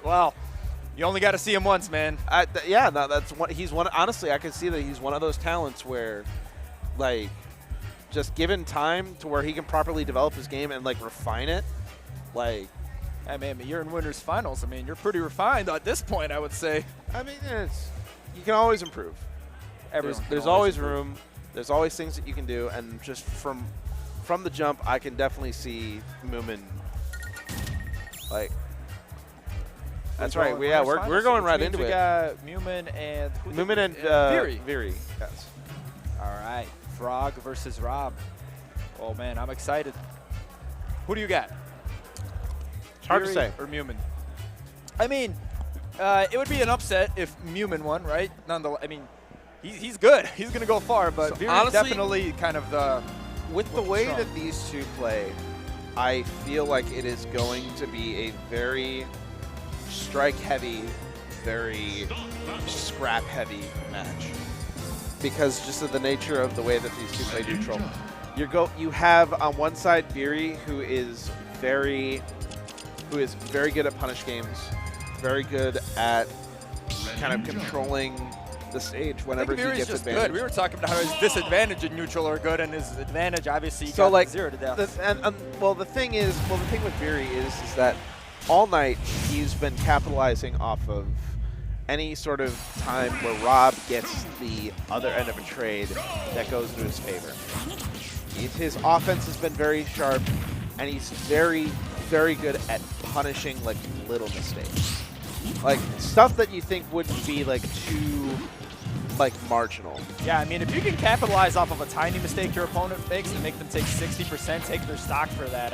Well, you only got to see him once, man. Yeah, no, that's one. He's one. Honestly, I can see that he's one of those talents where, like, just given time to where he can properly develop his game and like refine it, like. I mean, you're in winners finals. I mean, you're pretty refined at this point, I would say. I mean, you can always improve. There's always room. There's always things that you can do, and just from the jump, I can definitely see Mewmon. Like, that's right. We're going right into it. We got Mewmon and Viri. Yes. All right, Frog versus Rob. Oh man, I'm excited. Who do you got? It's hard to say. Or Mewmon? I mean, it would be an upset if Mewmon won, right? Nonetheless, I mean, he's good. He's gonna go far, but Viri's honestly, definitely kind of the. With the way that these two play, I feel like it is going to be a very strike-heavy, very scrap-heavy match. Because just of the nature of the way that these two play neutral. You have on one side Viri, who is very good at punish games, very good at kind of controlling the stage whenever he gets advantage. Good. We were talking about how his disadvantage in neutral are good, and his advantage obviously so got like 0 to death. The thing with Viri is that all night he's been capitalizing off of any sort of time where Rob gets the other end of a trade that goes to his favor. His offense has been very sharp, and he's very, very good at punishing like little mistakes. Like stuff that you think wouldn't be like too like marginal. Yeah, I mean, if you can capitalize off of a tiny mistake your opponent makes and make them take 60%, take their stock for that,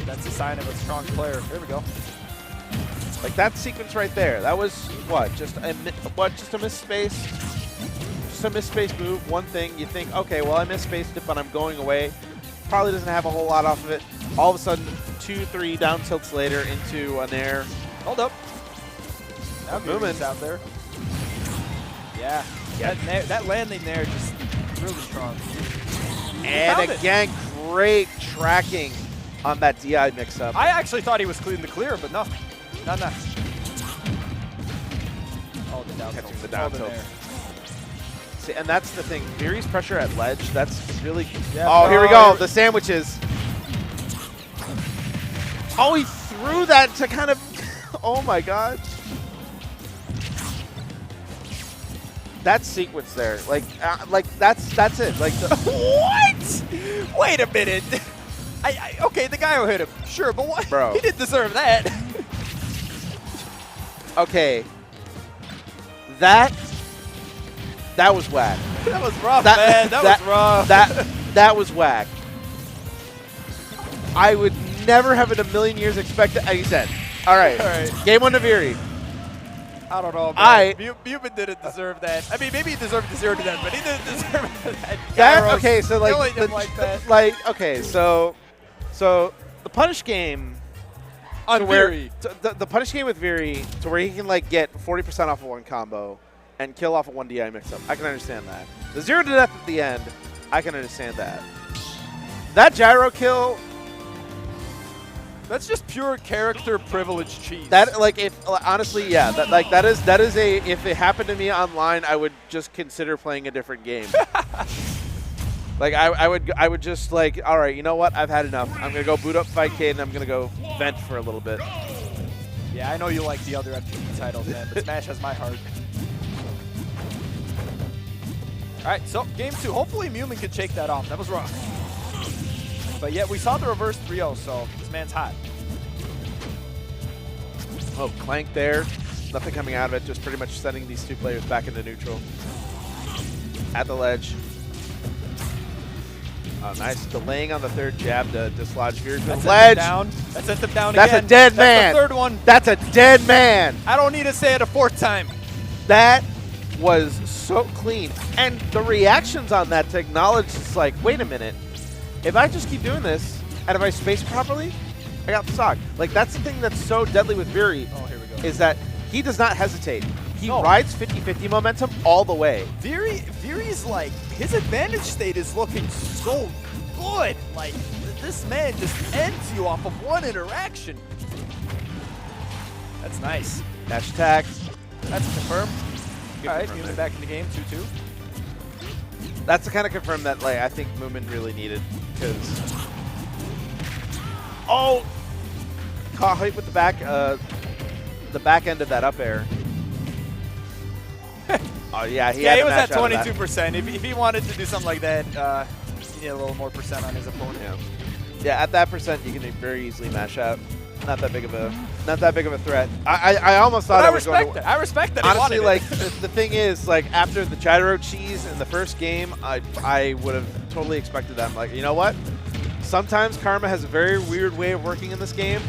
that's a sign of a strong player. There we go. Like that sequence right there, that was what? Just a misspace? Just a misspace move, one thing. You think, okay, well I misspaced it, but I'm going away. Probably doesn't have a whole lot off of it. All of a sudden, 2-3 down tilts later into an air. Hold up. Now Mewmon's out there. Yeah. That landing there just really strong. And again, great tracking on that DI mix-up. I actually thought he was clean the clear, but no. Not enough. Oh, the down tilt. The down tilt. See, and that's the thing. Viri's pressure at ledge, that's really... Yeah, oh, here we go. The sandwiches. Oh, he threw that to kind of... oh, my God. That sequence there. Like that's it. Like the what? Wait a minute. Okay, the guy who hit him. Sure, but what? Bro. He didn't deserve that. Okay. That was whack. That was rough, man. That was rough. That was whack. I would never have in a million years expected. As you said. All right. Game 1 to Viri. I don't know, man. Mewmon didn't deserve that. I mean, maybe he deserved the 0 to death, but he didn't deserve that. Okay, so like, that. So the punish game on Viri. The punish game with Viri to where he can like get 40% off of one combo and kill off of one DI mix-up. I can understand that. The 0 to death at the end, I can understand that. That gyro kill. That's just pure character privilege cheese. That honestly, yeah, that is a, if it happened to me online, I would just consider playing a different game. Like I would just like, all right, you know what? I've had enough. I'm gonna go boot up Fightcade and I'm gonna go vent for a little bit. Yeah, I know you like the other FGD titles, man, but Smash has my heart. All right, so game 2. Hopefully Mewmon can shake that off. That was rough. But yet we saw the reverse 3-0, so this man's hot. Oh, Clank there. Nothing coming out of it, just pretty much sending these two players back into neutral. At the ledge. Oh, nice. Delaying on the third jab to dislodge Viri from the ledge. That sent them down That's again. A dead man. That's the third one. That's a dead man. I don't need to say it a 4th time. That was so clean. And the reactions on that to acknowledge, it's like, wait a minute. If I just keep doing this, and if I space properly, I got the stock. Like, that's the thing that's so deadly with Viri. Oh, here we go. Is that he does not hesitate. He rides 50-50 momentum all the way. Viri's like, his advantage state is looking so good. Like, this man just ends you off of one interaction. That's nice. Dash attack. That's confirmed. Good All right, confirm Mewmon there. back in the game, 2-2. That's the kind of confirm that like I think Mewmon really needed because. Oh, caught height with the back end of that up air. Oh yeah, he was had at 22%. If he wanted to do something like that, he needed a little more percent on his opponent. Yeah, at that percent, you can very easily mash out. Not that big of a threat. I almost thought But I was going to. I respect that. Honestly, he like wanted it. the thing is, like after the gyro cheese in the first game, I would have totally expected that. I'm like, you know what? Sometimes Karma has a very weird way of working in this game.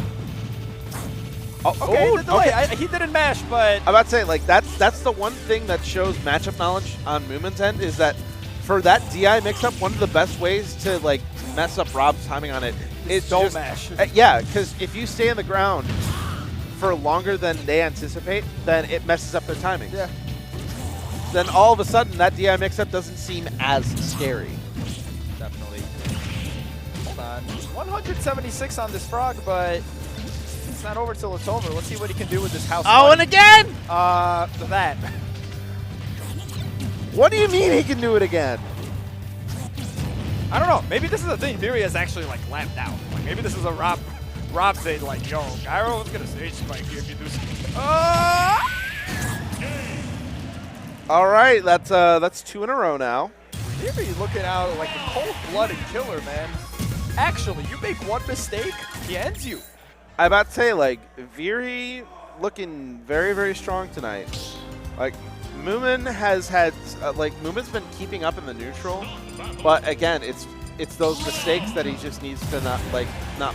Okay, the delay. He didn't mash, but I'm about to say, like that's the one thing that shows matchup knowledge on Mewmon's end is that for that DI mix-up, one of the best ways to like mess up Rob's timing on it is don't just, mash. Yeah, because if you stay on the ground for longer than they anticipate, then it messes up their timing. Yeah. Then all of a sudden, that DI mix-up doesn't seem as scary. Definitely. Hold on. 176 on this frog, but it's not over till it's over. Let's see what he can do with this house. Oh, and again! That. What do you mean he can do it again? I don't know. Maybe this is the thing. Viri has actually like lapped out. Like maybe this is a Rob thing. Like, yo, Gyro's gonna stage spike here if you do something. All right, that's 2 in a row now. Viri looking out like a cold-blooded killer, man. Actually, you make one mistake, he ends you. I'm about to say, like, Viri looking very, very strong tonight. Like, Mewmon has had, Mewmon's been keeping up in the neutral, but again, it's those mistakes that he just needs to not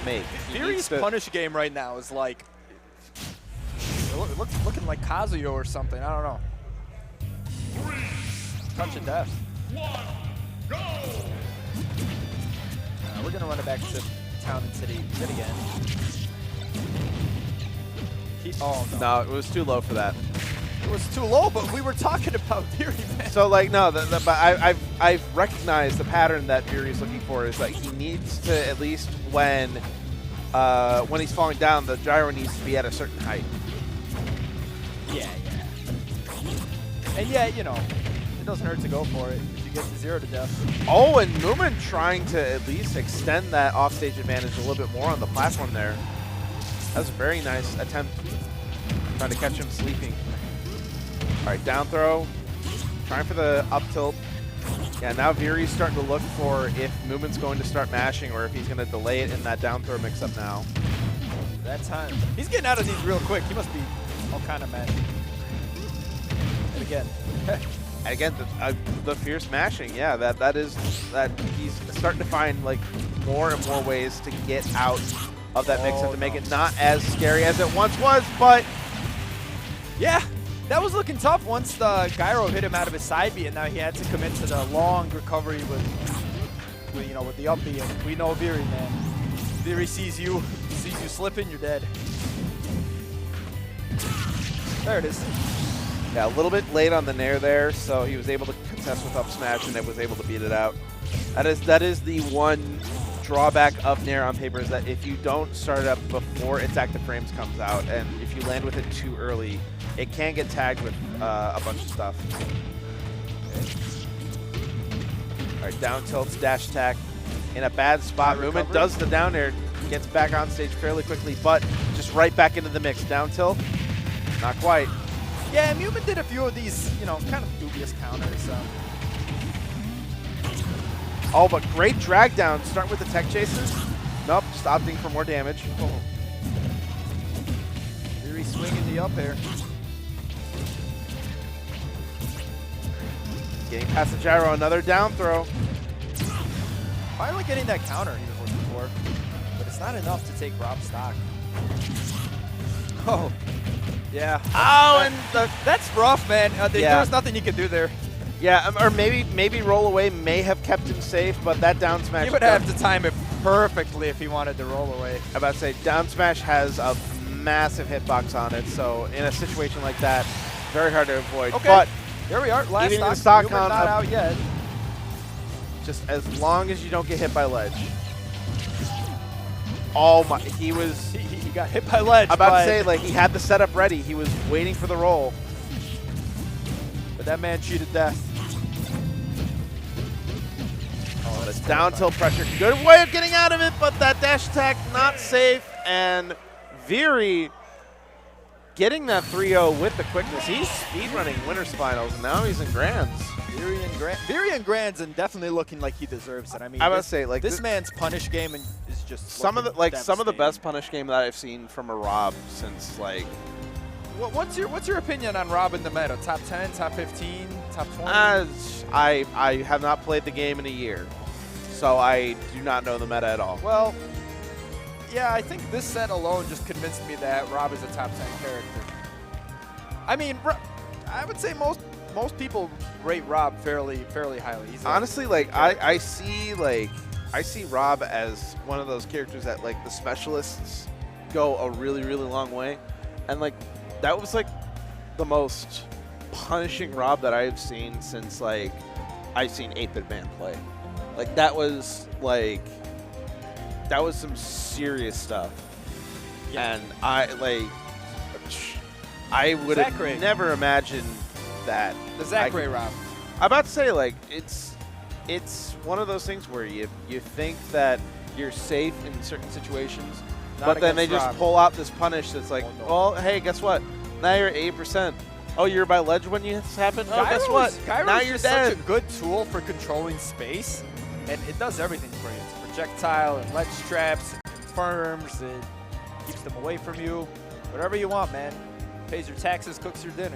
make. Viri's punish game right now is like, looking like Kazuyo or something. I don't know. Touch of death. Go! We're gonna run it back to town and city yet again. Oh no. No, it was too low for that. It was too low, but we were talking about Viri, man. So like no, but I've recognized the pattern that Viri's looking for is that he needs to at least when he's falling down, the gyro needs to be at a certain height. Yeah. And yeah, you know, it doesn't hurt to go for it if you get to 0 to death. Oh, and Mewmon trying to at least extend that offstage advantage a little bit more on the platform there. That was a very nice attempt trying to catch him sleeping. All right, down throw, trying for the up tilt. Yeah, now Viri's starting to look for if Mewmon's going to start mashing or if he's going to delay it in that down throw mix-up now. That time. He's getting out of these real quick. He must be all kind of mashing. And again. And again, the fierce mashing, yeah, that he's starting to find like more and more ways to get out of that mix-up to make it not as scary as it once was, but yeah, that was looking tough once the gyro hit him out of his side B, and now he had to commit to the long recovery with the up B. And we know Viri, man. Viri sees you slipping, you're dead. There it is. yeah, a little bit late on the nair there, so he was able to contest with up smash and it was able to beat it out. That is the one drawback of nair on paper is that if you don't start it up before its active frames comes out, and if you land with it too early, it can get tagged with a bunch of stuff. All right, down tilts, dash attack in a bad spot. Mewmon does the down air, gets back on stage fairly quickly, but just right back into the mix. Down tilt, not quite. Yeah, Mewmon did a few of these, kind of dubious counters. Oh, but great drag down. Start with the tech chases. Nope, just opting for more damage. Oh. Viri swinging the up air. Getting past the gyro, another down throw. Finally getting that counter he was looking for, but it's not enough to take Rob's stock. Oh, yeah. Oh, and that's rough, man. There was nothing he could do there. yeah, or maybe roll away may have kept him safe, but that down smash. He would have to time it perfectly if he wanted to roll away. I'm about to say down smash has a massive hitbox on it, so in a situation like that, very hard to avoid. Okay. But Here we are. Last even stock. the stock Mewmon count not up. out yet. Just as long as you don't get hit by ledge. Oh my, he got hit by ledge. I'm about but, to say, like, he had the setup ready. He was waiting for the roll. but that man cheated death. Oh, that's down tilt pressure. Good way of getting out of it, but that dash attack not safe. And Viri getting that 3-0 with the quickness. He's speedrunning Winners Finals, and now he's in Grands. Viri and Grands and definitely looking like he deserves it. I mean, I was say, like, this man's punish game is just some of the devastating. best punish game that I've seen from a Rob since, like, What's your opinion on Rob in the meta? Top 10, top 15, top 20? I have not played the game in a year, so I do not know the meta at all. Well, yeah, I think this set alone just convinced me that Rob is a top 10 character. I mean, I would say most people rate Rob fairly highly. He's honestly, like, I see Rob as one of those characters that, like, the specialists go a really long way, and like that was like the most punishing Rob that I've seen since, like, I've seen 8-Bit Man play. Like, that was some serious stuff. Yeah. And I would have never imagined that. The Zachary Rob. I'm about to say, like, it's one of those things where you think that you're safe in certain situations, but then they just pull out this punish that's like, well, hey, guess what? Now you're at 8%. Oh, you're by ledge when this happened? Oh, guess what? Now you're dead. Such a good tool for controlling space, and it does everything for you. It's a projectile and ledge traps, it confirms, it keeps them away from you. Whatever you want, man. Pays your taxes, cooks your dinner.